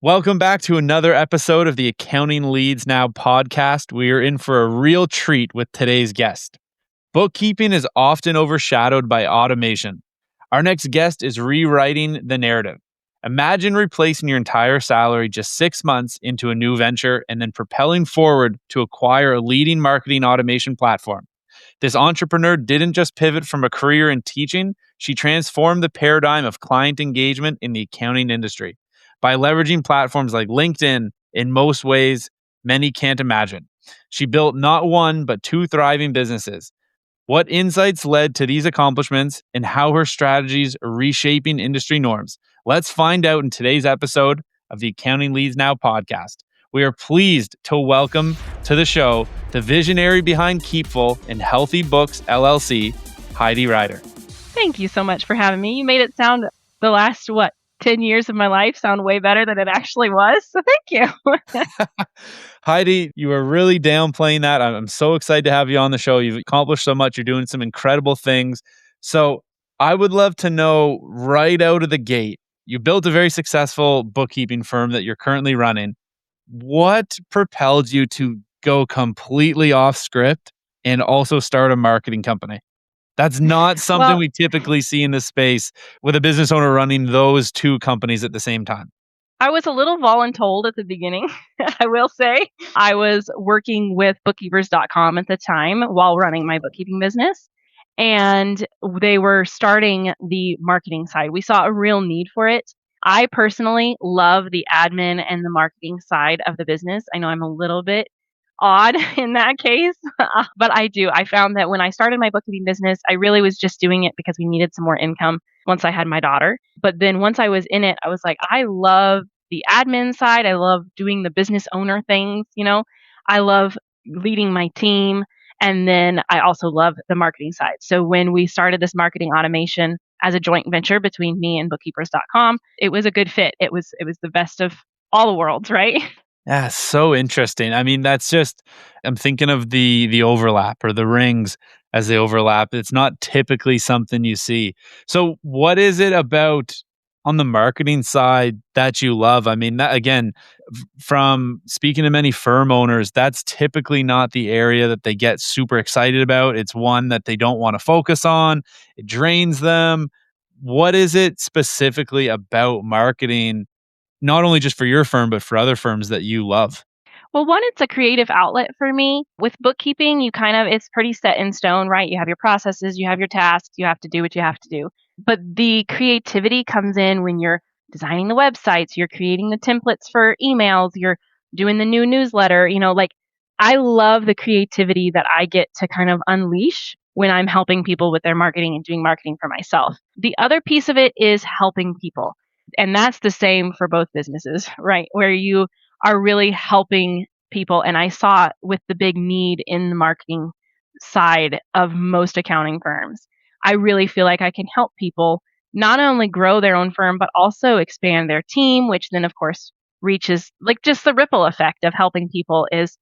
Welcome back to another episode of the Accounting Leads Now podcast. We are in for a real treat with today's guest. Bookkeeping is often overshadowed by automation. Our next guest is rewriting the narrative. Imagine replacing your entire salary just 6 months into a new venture and then propelling forward to acquire a leading marketing automation platform. This entrepreneur didn't just pivot from a career in teaching, she transformed the paradigm of client engagement in the accounting industry by leveraging platforms like LinkedIn in most ways many can't imagine. She built not one, but two thriving businesses. What insights led to these accomplishments and how her strategies are reshaping industry norms? Let's find out in today's episode of the Accounting Leads Now podcast. We are pleased to welcome to the show the visionary behind Keepful and Healthy Books LLC, Heidi Ryder. Thank you so much for having me. You made it sound the last, 10 years of my life sound way better than it actually was. So thank you. Heidi, you are really downplaying that. I'm so excited to have you on the show. You've accomplished so much. You're doing some incredible things. So I would love to know right out of the gate, you built a very successful bookkeeping firm that you're currently running. What propelled you to go completely off script and also start a marketing company? That's not something we typically see in this space with a business owner running those two companies at the same time. I was a little voluntold at the beginning, I will say. I was working with bookkeepers.com at the time while running my bookkeeping business, and they were starting the marketing side. We saw a real need for it. I personally love the admin and the marketing side of the business. I know I'm a little bit odd in that case, but I do. I found that when I started my bookkeeping business, I really was just doing it because we needed some more income once I had my daughter. But then once I was in it, I was like, I love the admin side. I love doing the business owner things, I love leading my team. And then I also love the marketing side. So when we started this marketing automation as a joint venture between me and bookkeepers.com, it was a good fit. It was the best of all the worlds, right? Yeah, so interesting. I mean, I'm thinking of the overlap or the rings as they overlap. It's not typically something you see. So what is it about on the marketing side that you love? I mean, that again, from speaking to many firm owners, that's typically not the area that they get super excited about. It's one that they don't want to focus on. It drains them. What is it specifically about marketing, not only just for your firm, but for other firms that you love? Well, one, it's a creative outlet for me. With bookkeeping, it's pretty set in stone, right? You have your processes, you have your tasks, you have to do what you have to do. But the creativity comes in when you're designing the websites, you're creating the templates for emails, you're doing the new newsletter. I love the creativity that I get to kind of unleash when I'm helping people with their marketing and doing marketing for myself. The other piece of it is helping people. And that's the same for both businesses, right? Where you are really helping people. And I saw it with the big need in the marketing side of most accounting firms. I really feel like I can help people not only grow their own firm, but also expand their team, which then, of course, reaches like just the ripple effect of helping people is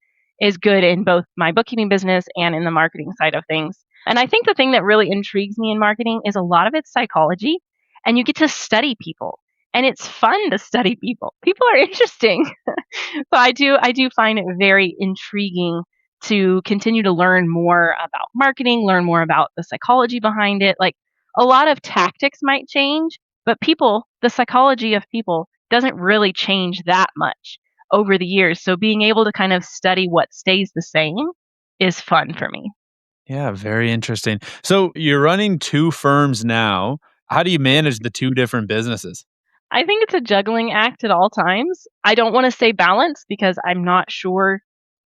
good in both my bookkeeping business and in the marketing side of things. And I think the thing that really intrigues me in marketing is a lot of it's psychology, and you get to study people. And it's fun to study people. People are interesting. So I do find it very intriguing to continue to learn more about marketing, learn more about the psychology behind it. Like a lot of tactics might change, but the psychology of people doesn't really change that much over the years. So being able to kind of study what stays the same is fun for me. Yeah, very interesting. So you're running two firms now. How do you manage the two different businesses? I think it's a juggling act at all times. I don't want to say balance because I'm not sure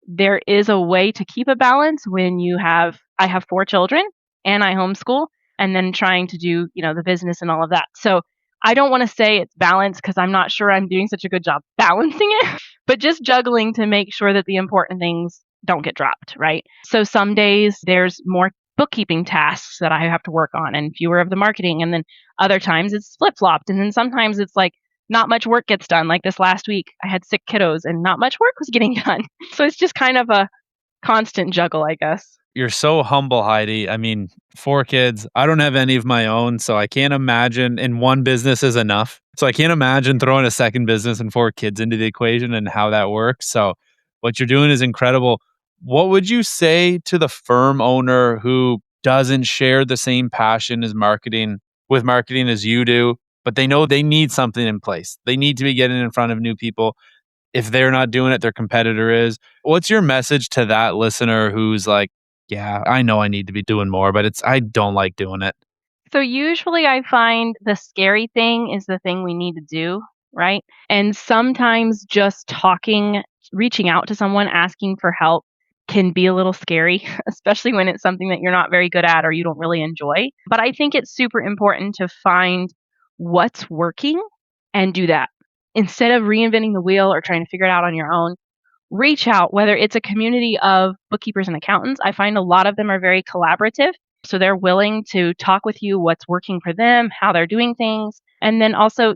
there is a way to keep a balance when I have 4 children and I homeschool and then trying to do, the business and all of that. So I don't want to say it's balance because I'm not sure I'm doing such a good job balancing it, but just juggling to make sure that the important things don't get dropped, right? So some days there's more bookkeeping tasks that I have to work on and fewer of the marketing. And then other times it's flip flopped. And then sometimes it's like not much work gets done. Like this last week, I had sick kiddos and not much work was getting done. So it's just kind of a constant juggle, I guess. You're so humble, Heidi. I mean, 4 kids. I don't have any of my own, so I can't imagine and one business is enough. So I can't imagine throwing a second business and 4 kids into the equation and how that works. So what you're doing is incredible. What would you say to the firm owner who doesn't share the same passion as marketing as you do, but they know they need something in place. They need to be getting in front of new people. If they're not doing it, their competitor is. What's your message to that listener who's like, yeah, I know I need to be doing more, but I don't like doing it. So usually I find the scary thing is the thing we need to do, right? And sometimes just talking, reaching out to someone, asking for help can be a little scary, especially when it's something that you're not very good at or you don't really enjoy. But I think it's super important to find what's working and do that. Instead of reinventing the wheel or trying to figure it out on your own, reach out, whether it's a community of bookkeepers and accountants. I find a lot of them are very collaborative. So they're willing to talk with you what's working for them, how they're doing things. And then also,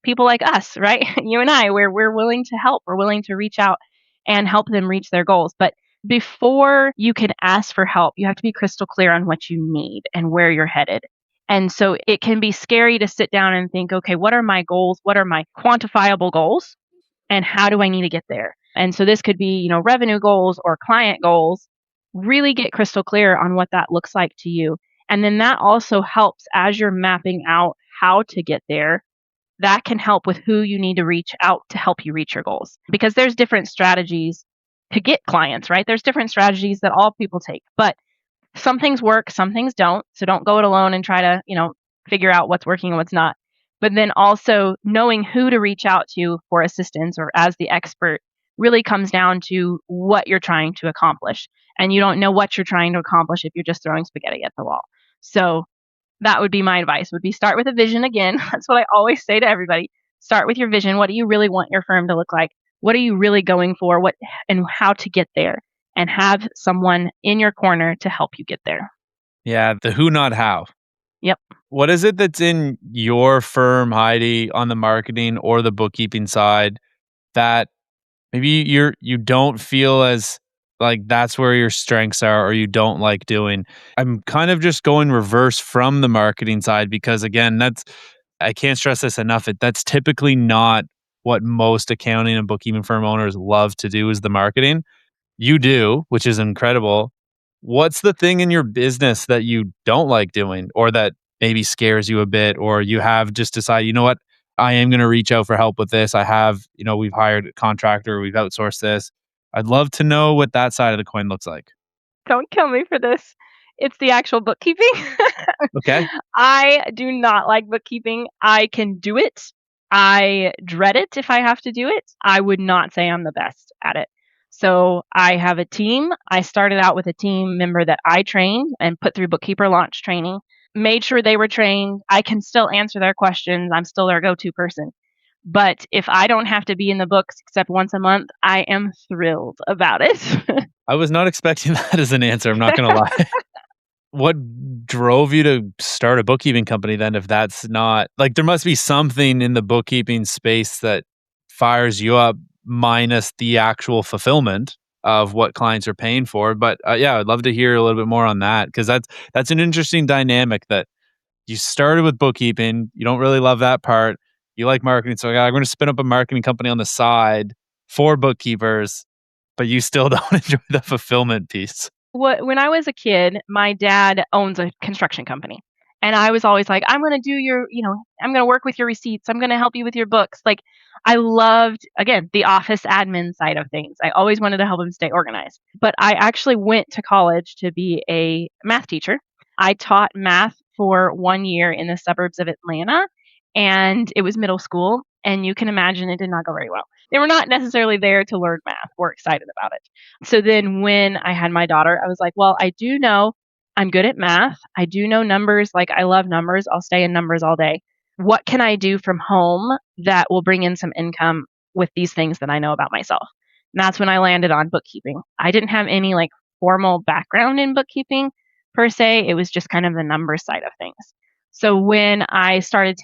people like us, right? You and I, where we're willing to help, we're willing to reach out and help them reach their goals. But before you can ask for help, you have to be crystal clear on what you need and where you're headed. And so it can be scary to sit down and think, okay, what are my goals? What are my quantifiable goals? And how do I need to get there? And so this could be, revenue goals or client goals. Really get crystal clear on what that looks like to you. And then that also helps as you're mapping out how to get there. That can help with who you need to reach out to help you reach your goals. Because there's different strategies to get clients, right? There's different strategies that all people take. But some things work, some things don't. So don't go it alone and try to, figure out what's working and what's not. But then also knowing who to reach out to for assistance or as the expert really comes down to what you're trying to accomplish. And you don't know what you're trying to accomplish if you're just throwing spaghetti at the wall. So that would be my advice would be start with a vision again. That's what I always say to everybody. Start with your vision. What do you really want your firm to look like? What are you really going for? What and how to get there? And have someone in your corner to help you get there. Yeah, the who, not how. Yep. What is it that's in your firm, Heidi, on the marketing or the bookkeeping side that maybe you don't feel as like that's where your strengths are or you don't like doing? I'm kind of just going reverse from the marketing side because again, I can't stress this enough. That's typically not what most accounting and bookkeeping firm owners love to do is the marketing. You do, which is incredible. What's the thing in your business that you don't like doing or that maybe scares you a bit or you have just decided, you know what, I am going to reach out for help with this. I have, we've hired a contractor, we've outsourced this. I'd love to know what that side of the coin looks like. Don't kill me for this. It's the actual bookkeeping. Okay. I do not like bookkeeping. I can do it. I dread it if I have to do it. I would not say I'm the best at it. So I have a team. I started out with a team member that I trained and put through Bookkeeper launch training, made sure they were trained. I can still answer their questions. I'm still their go-to person. But if I don't have to be in the books except once a month, I am thrilled about it. I was not expecting that as an answer. I'm not going to lie. What drove you to start a bookkeeping company then if that's not like there must be something in the bookkeeping space that fires you up minus the actual fulfillment of what clients are paying for, but yeah, I'd love to hear a little bit more on that because that's an interesting dynamic that you started with bookkeeping, you don't really love that part, you like marketing, so I'm going to spin up a marketing company on the side for bookkeepers, but you still don't enjoy the fulfillment piece. When I was a kid, my dad owns a construction company. And I was always like, I'm going to do I'm going to work with your receipts. I'm going to help you with your books. Like, I loved, again, the office admin side of things. I always wanted to help him stay organized. But I actually went to college to be a math teacher. I taught math for 1 year in the suburbs of Atlanta, and it was middle school. And you can imagine it did not go very well. They were not necessarily there to learn math or excited about it. So then when I had my daughter, I was like, well, I do know I'm good at math. I do know numbers. Like, I love numbers. I'll stay in numbers all day. What can I do from home that will bring in some income with these things that I know about myself? And that's when I landed on bookkeeping. I didn't have any like formal background in bookkeeping per se. It was just kind of the numbers side of things. So when I started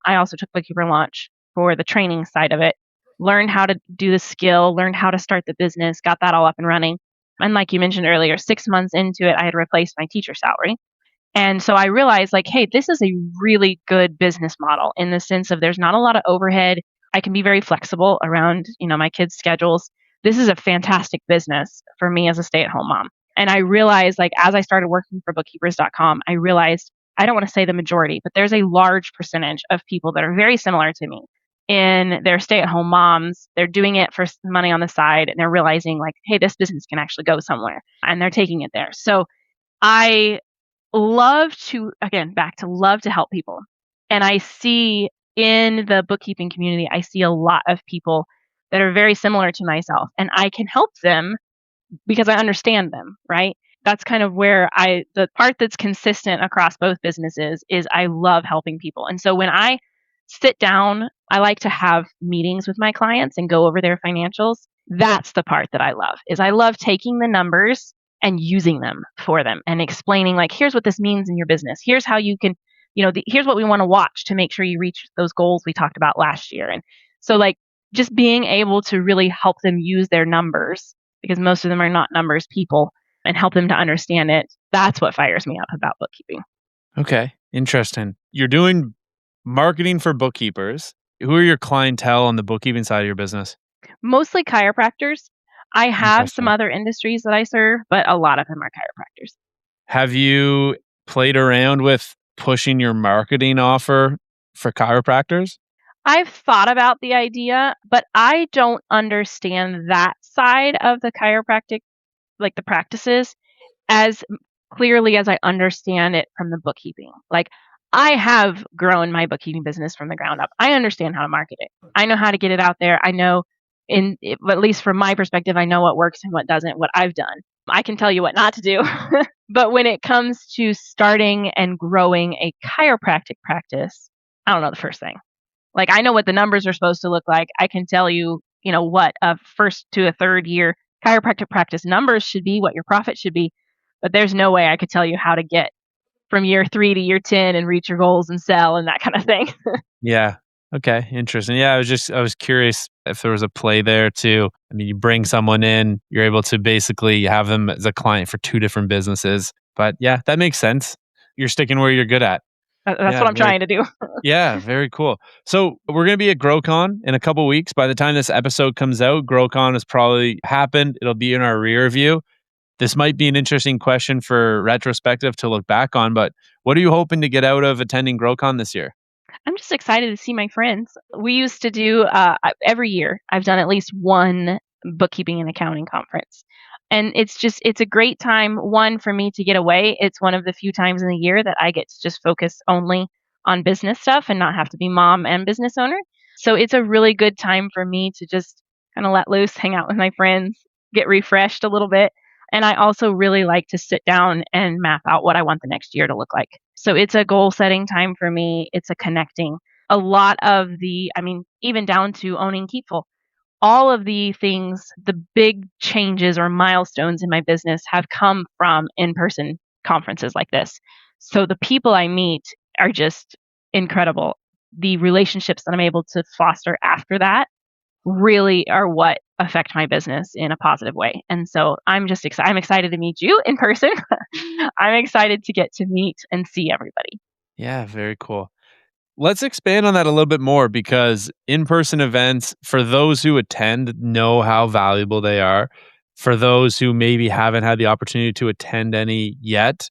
I also took Bookkeeper launch for the training side of it, learned how to do the skill, learned how to start the business, got that all up and running. And like you mentioned earlier, 6 months into it, I had replaced my teacher salary. And so I realized like, hey, this is a really good business model in the sense of there's not a lot of overhead. I can be very flexible around, my kids' schedules. This is a fantastic business for me as a stay-at-home mom. And I realized like as I started working for bookkeepers.com, I realized I don't want to say the majority, but there's a large percentage of people that are very similar to me in their stay-at-home moms. They're doing it for money on the side and they're realizing like, hey, this business can actually go somewhere and they're taking it there. So I love to, again, back to love to help people. And I see in the bookkeeping community, I see a lot of people that are very similar to myself and I can help them because I understand them, right? That's kind of where the part that's consistent across both businesses is I love helping people. And so when I sit down, I like to have meetings with my clients and go over their financials. That's the part that I love is I love taking the numbers and using them for them and explaining like, here's what this means in your business. Here's how you can, here's what we want to watch to make sure you reach those goals we talked about last year. And so like just being able to really help them use their numbers because most of them are not numbers people and help them to understand it. That's what fires me up about bookkeeping. Okay, interesting. You're doing marketing for bookkeepers. Who are your clientele on the bookkeeping side of your business? Mostly chiropractors. I have some Interesting. other industries that I serve, but a lot of them are chiropractors. Have you played around with pushing your marketing offer for chiropractors? I've thought about the idea, but I don't understand that side of the chiropractic, like the practices, as clearly as I understand it from the bookkeeping. Like I have grown my bookkeeping business from the ground up. I understand how to market it. I know how to get it out there. I know at least from my perspective, I know what works and what doesn't, what I've done. I can tell you what not to do. But when it comes to starting and growing a chiropractic practice, I don't know the first thing. Like I know what the numbers are supposed to look like. I can tell you, what a first to a third year chiropractic practice numbers should be, what your profit should be. But there's no way I could tell you how to get from year 3 to year 10 and reach your goals and sell and that kind of thing. Yeah. Okay. Interesting. Yeah. I was curious if there was a play there too. I mean, you bring someone in, you're able to basically have them as a client for two different businesses. But yeah, that makes sense. You're sticking where you're good at. That's Yeah. what I'm trying to do. Yeah, very cool. So we're going to be at GrowCon in a couple weeks. By the time this episode comes out, GrowCon has probably happened. It'll be in our rear view. This might be an interesting question for retrospective to look back on, but what are you hoping to get out of attending GrowCon this year? I'm just excited to see my friends. We used to do every year. I've done at least one bookkeeping and accounting conference. And it's a great time, one, for me to get away. It's one of the few times in the year that I get to just focus only on business stuff and not have to be mom and business owner. So it's a really good time for me to just kind of let loose, hang out with my friends, get refreshed a little bit. And I also really like to sit down and map out what I want the next year to look like. So it's a goal setting time for me. It's a connecting. A lot of even down to owning Keepful, all of the things, the big changes or milestones in my business have come from in-person conferences like this. So the people I meet are just incredible. The relationships that I'm able to foster after that really are what affect my business in a positive way. And so I'm just excited. I'm excited to meet you in person. I'm excited to get to meet and see everybody. Yeah, very cool. Let's expand on that a little bit more because in person events, for those who attend, know how valuable they are. For those who maybe haven't had the opportunity to attend any yet,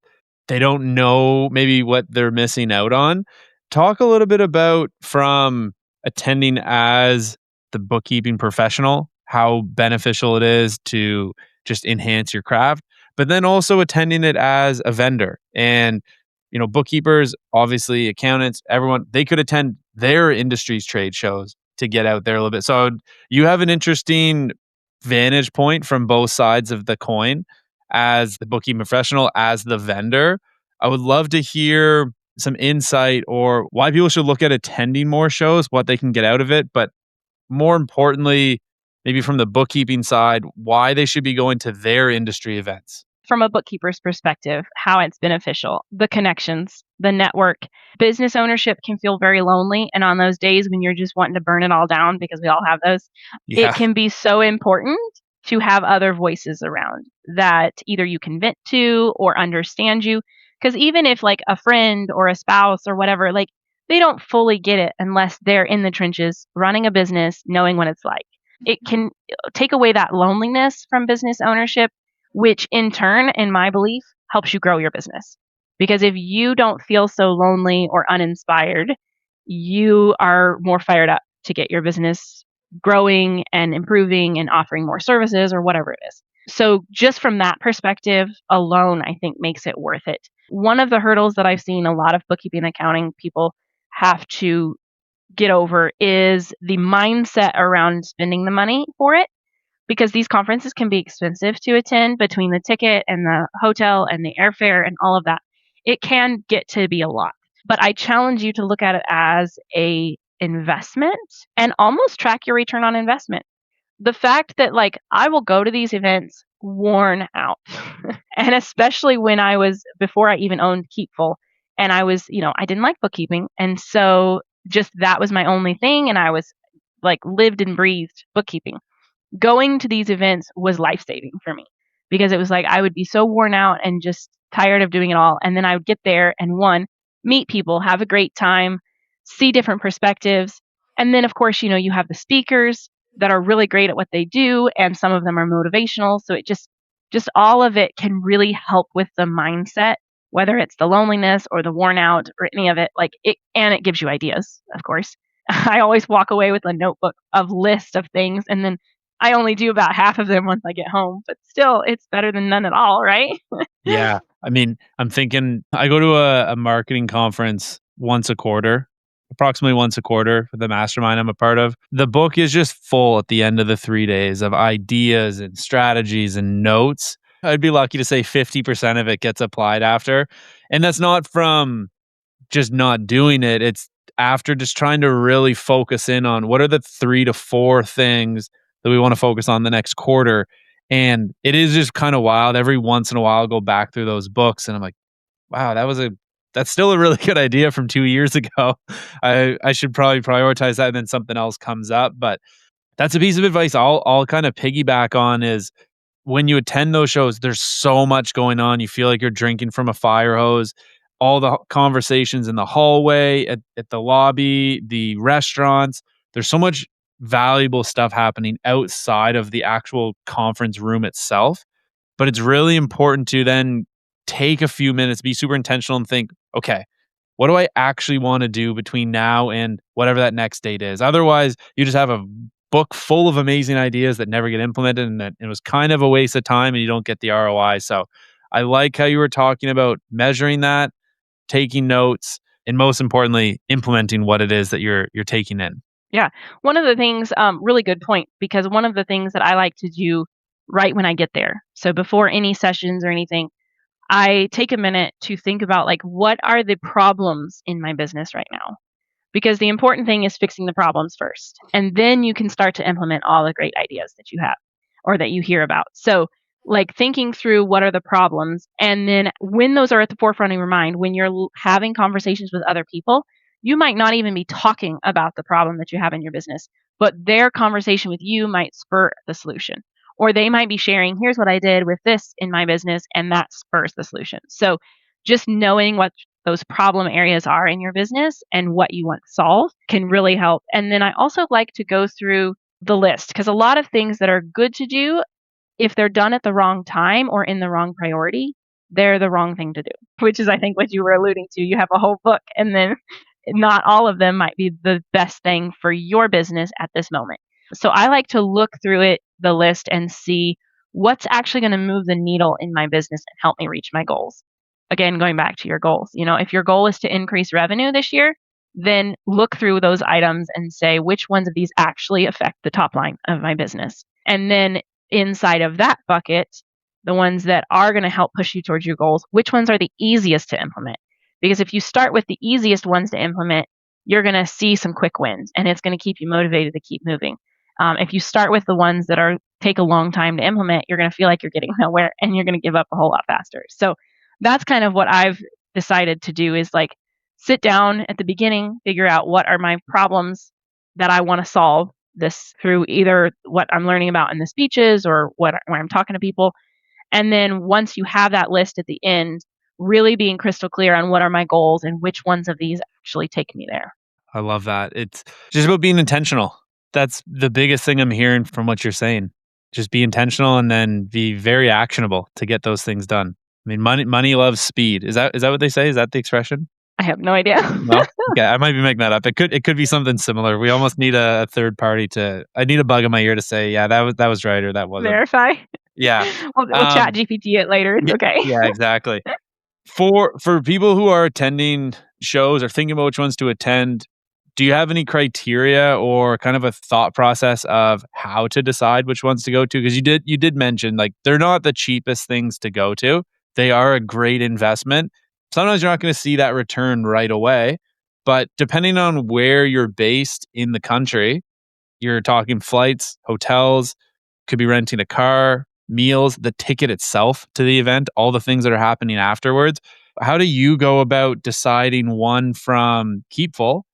they don't know maybe what they're missing out on. Talk a little bit about from attending as the bookkeeping professional, how beneficial it is to just enhance your craft, but then also attending it as a vendor. And bookkeepers, obviously accountants, everyone, they could attend their industry's trade shows to get out there a little bit. So you have an interesting vantage point from both sides of the coin as the bookkeeping professional, as the vendor. I would love to hear some insight or why people should look at attending more shows, what they can get out of it, but more importantly, maybe from the bookkeeping side, why they should be going to their industry events. From a bookkeeper's perspective, how it's beneficial, the connections, the network. Business ownership can feel very lonely. And on those days when you're just wanting to burn it all down, because we all have those, it Yeah. can be so important to have other voices around that either you can vent to or understand you. Because even if like a friend or a spouse or whatever, like they don't fully get it unless they're in the trenches running a business, knowing what it's like. It can take away that loneliness from business ownership, which in turn, in my belief, helps you grow your business. Because if you don't feel so lonely or uninspired, you are more fired up to get your business growing and improving and offering more services or whatever it is. So just from that perspective alone, I think makes it worth it. One of the hurdles that I've seen a lot of bookkeeping and accounting people have to get over is the mindset around spending the money for it, because these conferences can be expensive to attend between the ticket and the hotel and the airfare and all of that. It can get to be a lot. But I challenge you to look at it as a investment and almost track your return on investment. The fact that like I will go to these events worn out. And especially when I was before I even owned Keepful, and I was, I didn't like bookkeeping, and so just that was my only thing, and I was like lived and breathed bookkeeping. Going to these events was life-saving for me because it was like I would be so worn out and just tired of doing it all, and then I would get there and meet people, have a great time, see different perspectives, and then of course, you have the speakers that are really great at what they do, and some of them are motivational, so it just all of it can really help with the mindset, whether it's the loneliness or the worn out or any of it, like it, and it gives you ideas, of course. I always walk away with a notebook of list of things, and then I only do about half of them once I get home, but still, it's better than none at all, right? Yeah. I mean, I'm thinking I go to a marketing conference once a quarter, approximately once a quarter for the mastermind I'm a part of. The book is just full at the end of the 3 days of ideas and strategies and notes. I'd be lucky to say 50% of it gets applied after. And that's not from just not doing it. It's after just trying to really focus in on what are the 3 to 4 things that we want to focus on the next quarter. And it is just kind of wild. Every once in a while, I'll go back through those books and I'm like, wow, that's still a really good idea from 2 years ago. I should probably prioritize that and then something else comes up. But that's a piece of advice I'll kind of piggyback on is when you attend those shows, there's so much going on. You feel like you're drinking from a fire hose. All the conversations in the hallway, at the lobby, the restaurants. There's so much valuable stuff happening outside of the actual conference room itself. But it's really important to then take a few minutes, be super intentional and think, okay, what do I actually want to do between now and whatever that next date is? Otherwise, you just have a book full of amazing ideas that never get implemented and that it was kind of a waste of time and you don't get the ROI. So I like how you were talking about measuring that, taking notes, and most importantly, implementing what it is that you're taking in. Yeah. One of the things, really good point, because one of the things that I like to do right when I get there, so before any sessions or anything, I take a minute to think about like, what are the problems in my business right now? Because the important thing is fixing the problems first. And then you can start to implement all the great ideas that you have or that you hear about. So, like thinking through what are the problems. And then when those are at the forefront of your mind, when you're having conversations with other people, you might not even be talking about the problem that you have in your business, but their conversation with you might spur the solution. Or they might be sharing, here's what I did with this in my business, and that spurs the solution. So, just knowing what those problem areas are in your business and what you want to solve can really help. And then I also like to go through the list because a lot of things that are good to do, if they're done at the wrong time or in the wrong priority, they're the wrong thing to do, which is, I think, what you were alluding to. You have a whole book, and then not all of them might be the best thing for your business at this moment. So I like to look through the list, and see what's actually going to move the needle in my business and help me reach my goals. Again, going back to your goals, if your goal is to increase revenue this year, then look through those items and say, which ones of these actually affect the top line of my business? And then inside of that bucket, the ones that are going to help push you towards your goals, which ones are the easiest to implement? Because if you start with the easiest ones to implement, you're going to see some quick wins and it's going to keep you motivated to keep moving. If you start with the ones that take a long time to implement, you're going to feel like you're getting nowhere and you're going to give up a whole lot faster. So that's kind of what I've decided to do, is like sit down at the beginning, figure out what are my problems that I want to solve, this through either what I'm learning about in the speeches or when I'm talking to people. And then once you have that list at the end, really being crystal clear on what are my goals and which ones of these actually take me there. I love that. It's just about being intentional. That's the biggest thing I'm hearing from what you're saying. Just be intentional and then be very actionable to get those things done. I mean, money loves speed. Is that what they say? Is that the expression? I have no idea. No? Okay, I might be making that up. It could be something similar. We almost need a third party to I need a bug in my ear to say, yeah, that was right or that wasn't. Verify. Yeah. We'll chat GPT it later. It's Yeah, okay. yeah, exactly. For people who are attending shows or thinking about which ones to attend, do you have any criteria or kind of a thought process of how to decide which ones to go to? Because you did mention like they're not the cheapest things to go to. They are a great investment. Sometimes you're not going to see that return right away, but depending on where you're based in the country, you're talking flights, hotels, could be renting a car, meals, the ticket itself to the event, all the things that are happening afterwards. How do you go about deciding one from Keepful,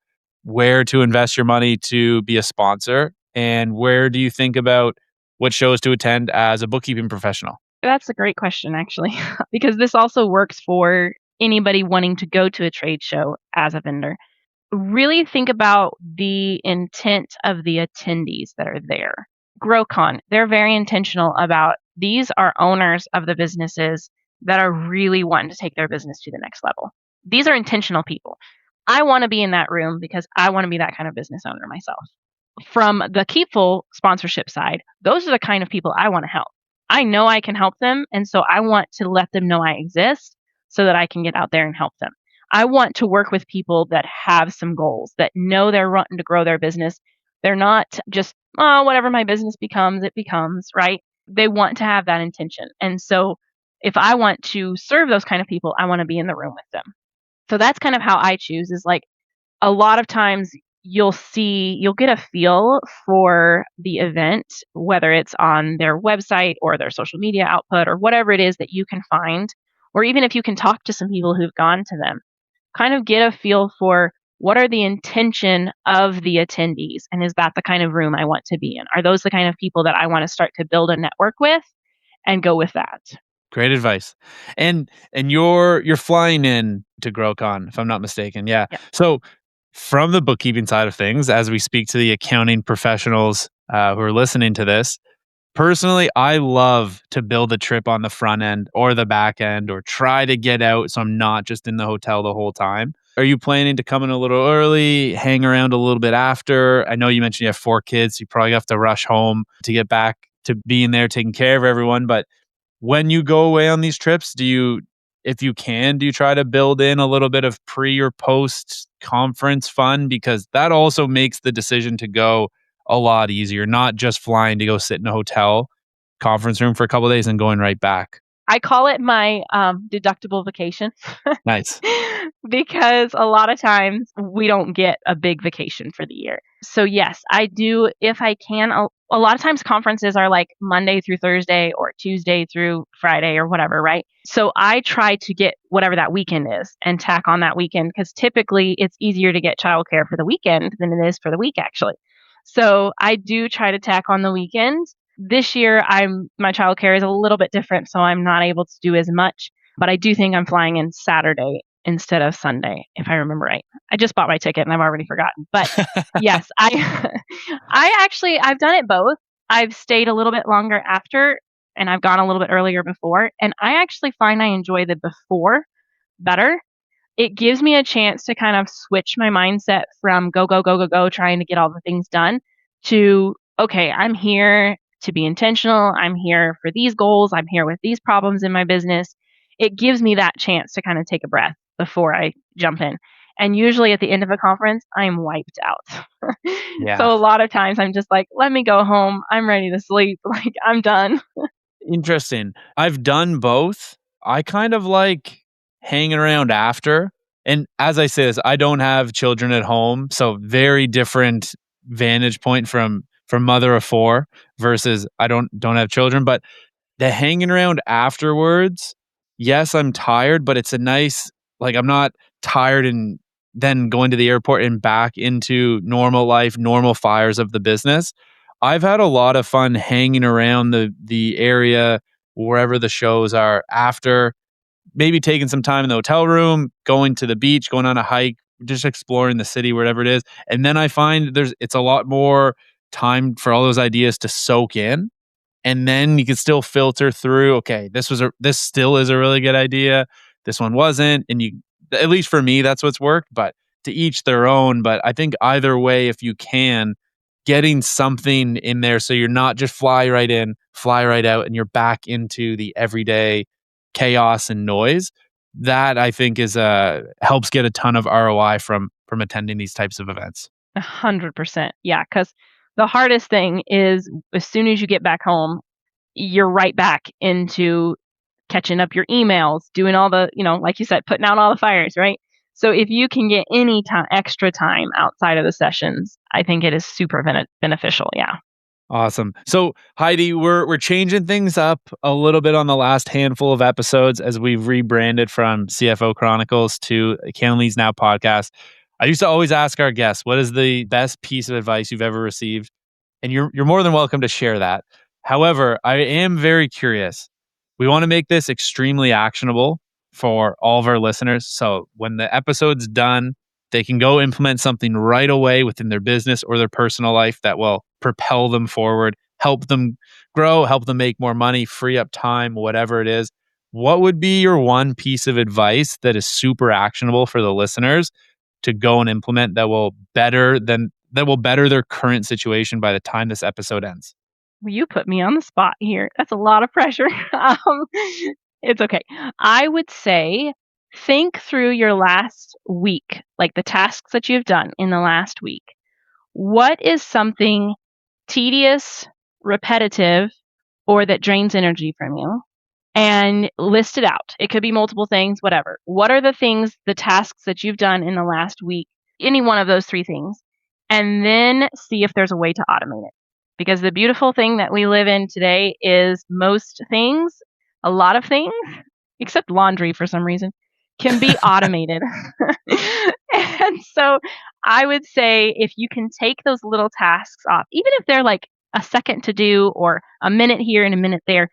where to invest your money to be a sponsor, and where do you think about what shows to attend as a bookkeeping professional? That's a great question, actually, because this also works for anybody wanting to go to a trade show as a vendor. Really think about the intent of the attendees that are there. GrowCon, they're very intentional about these are owners of the businesses that are really wanting to take their business to the next level. These are intentional people. I want to be in that room because I want to be that kind of business owner myself. From the Keepful sponsorship side, those are the kind of people I want to help. I know I can help them, and so I want to let them know I exist so that I can get out there and help them. I want to work with people that have some goals, that know they're wanting to grow their business. They're not just, oh, whatever my business becomes, it becomes, right? They want to have that intention. And so if I want to serve those kind of people, I want to be in the room with them. So that's kind of how I choose is like a lot of times you'll get a feel for the event, whether it's on their website or their social media output or whatever it is that you can find, or even if you can talk to some people who've gone to them, kind of get a feel for what are the intention of the attendees and is that the kind of room I want to be in? Are those the kind of people that I want to start to build a network with and go with that? Great advice. And you're flying in to GrowCon, if I'm not mistaken. Yeah. Yeah. So from the bookkeeping side of things, as we speak to the accounting professionals who are listening to this, personally, I love to build a trip on the front end or the back end or try to get out so I'm not just in the hotel the whole time. Are you planning to come in a little early, hang around a little bit after? I know you mentioned you have 4 kids. So you probably have to rush home to get back to being there, taking care of everyone. But when you go away on these trips, if you can, do you try to build in a little bit of pre or post conference fun? Because that also makes the decision to go a lot easier, not just flying to go sit in a hotel conference room for a couple of days and going right back. I call it my deductible vacation. Nice. Because a lot of times we don't get a big vacation for the year. So yes, I do if I can. A lot of times conferences are like Monday through Thursday or Tuesday through Friday or whatever, right? So I try to get whatever that weekend is and tack on that weekend because typically it's easier to get childcare for the weekend than it is for the week actually. So I do try to tack on the weekends. This year my childcare is a little bit different, so I'm not able to do as much. But I do think I'm flying in Saturday instead of Sunday, if I remember right. I just bought my ticket and I've already forgotten. But yes, I've done it both. I've stayed a little bit longer after and I've gone a little bit earlier before. And I actually find I enjoy the before better. It gives me a chance to kind of switch my mindset from go, go, go, go, go, trying to get all the things done to, okay, I'm here to be intentional. I'm here for these goals. I'm here with these problems in my business. It gives me that chance to kind of take a breath before I jump in. And usually at the end of a conference, I'm wiped out. Yeah. So a lot of times I'm just like, let me go home. I'm ready to sleep. Like I'm done. Interesting. I've done both. I kind of like hanging around after. And as I say this, I don't have children at home, so very different vantage point from mother of 4 versus I don't have children, but the hanging around afterwards, yes, I'm tired, but it's a nice like I'm not tired and then going to the airport and back into normal life, normal fires of the business. I've had a lot of fun hanging around the area wherever the shows are after, maybe taking some time in the hotel room, going to the beach, going on a hike, just exploring the city, wherever it is. And then I find it's a lot more time for all those ideas to soak in. And then you can still filter through, okay, this still is a really good idea. This one wasn't. And at least for me, that's what's worked, but to each their own. But I think either way, if you can, getting something in there so you're not just fly right in, fly right out, and you're back into the everyday chaos and noise. That I think is helps get a ton of ROI from attending these types of events. 100%. Yeah, because the hardest thing is as soon as you get back home, you're right back into catching up your emails, doing all the, like you said, putting out all the fires, right? So if you can get any extra time outside of the sessions, I think it is super beneficial. Yeah. Awesome. So Heidi, we're changing things up a little bit on the last handful of episodes as we've rebranded from CFO Chronicles to Accounting Leads Now podcast. I used to always ask our guests, what is the best piece of advice you've ever received? And you're more than welcome to share that. However, I am very curious. We want to make this extremely actionable for all of our listeners. So when the episode's done, they can go implement something right away within their business or their personal life that will propel them forward, help them grow, help them make more money, free up time, whatever it is. What would be your one piece of advice that is super actionable for the listeners to go and implement that will better their current situation by the time this episode ends? Well, you put me on the spot here. That's a lot of pressure. It's okay. I would say think through your last week, like the tasks that you've done in the last week. What is something tedious, repetitive, or that drains energy from you? And list it out. It could be multiple things, whatever. What are the tasks that you've done in the last week? Any one of those three things. And then see if there's a way to automate it. Because the beautiful thing that we live in today is most things, a lot of things, except laundry for some reason, can be automated. And so I would say if you can take those little tasks off, even if they're like a second to do or a minute here and a minute there,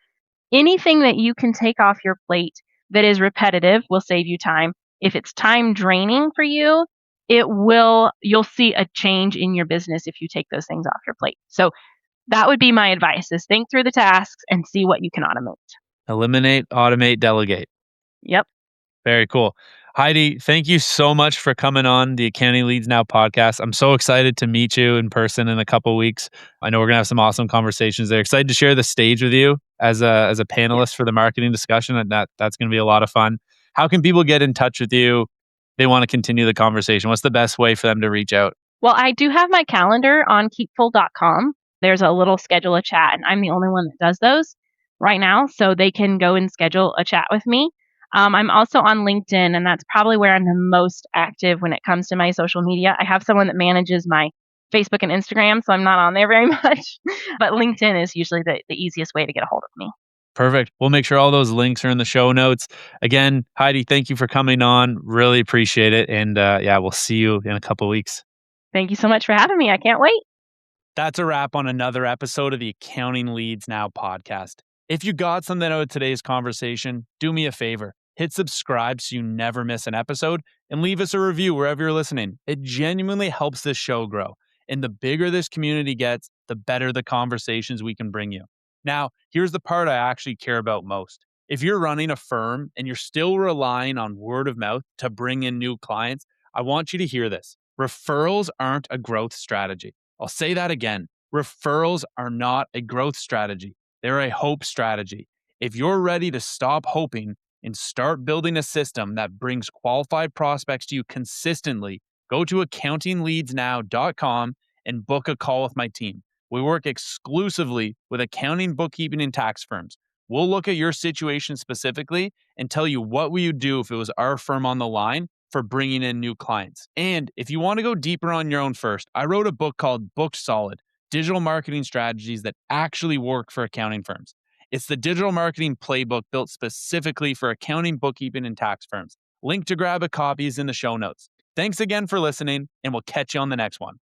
anything that you can take off your plate that is repetitive will save you time. If it's time draining for you, you'll see a change in your business if you take those things off your plate. So that would be my advice is think through the tasks and see what you can automate. Eliminate, automate, delegate. Yep. Very cool. Heidi, thank you so much for coming on the Accounting Leads Now podcast. I'm so excited to meet you in person in a couple of weeks. I know we're going to have some awesome conversations there. Excited to share the stage with you as a panelist for the marketing discussion. And that's going to be a lot of fun. How can people get in touch with you? They want to continue the conversation. What's the best way for them to reach out? Well, I do have my calendar on keepful.com. There's a little schedule a chat, and I'm the only one that does those right now. So they can go and schedule a chat with me. I'm also on LinkedIn, and that's probably where I'm the most active when it comes to my social media. I have someone that manages my Facebook and Instagram, so I'm not on there very much. But LinkedIn is usually the easiest way to get a hold of me. Perfect. We'll make sure all those links are in the show notes. Again, Heidi, thank you for coming on. Really appreciate it. And we'll see you in a couple of weeks. Thank you so much for having me. I can't wait. That's a wrap on another episode of the Accounting Leads Now podcast. If you got something out of today's conversation, do me a favor. Hit subscribe so you never miss an episode and leave us a review wherever you're listening. It genuinely helps this show grow. And the bigger this community gets, the better the conversations we can bring you. Now, here's the part I actually care about most. If you're running a firm and you're still relying on word of mouth to bring in new clients, I want you to hear this. Referrals aren't a growth strategy. I'll say that again. Referrals are not a growth strategy. They're a hope strategy. If you're ready to stop hoping and start building a system that brings qualified prospects to you consistently, go to accountingleadsnow.com and book a call with my team. We work exclusively with accounting, bookkeeping, and tax firms. We'll look at your situation specifically and tell you what we would do if it was our firm on the line for bringing in new clients. And if you want to go deeper on your own first, I wrote a book called Book Solid, Digital Marketing Strategies that actually work for accounting firms. It's the digital marketing playbook built specifically for accounting, bookkeeping, and tax firms. Link to grab a copy is in the show notes. Thanks again for listening, and we'll catch you on the next one.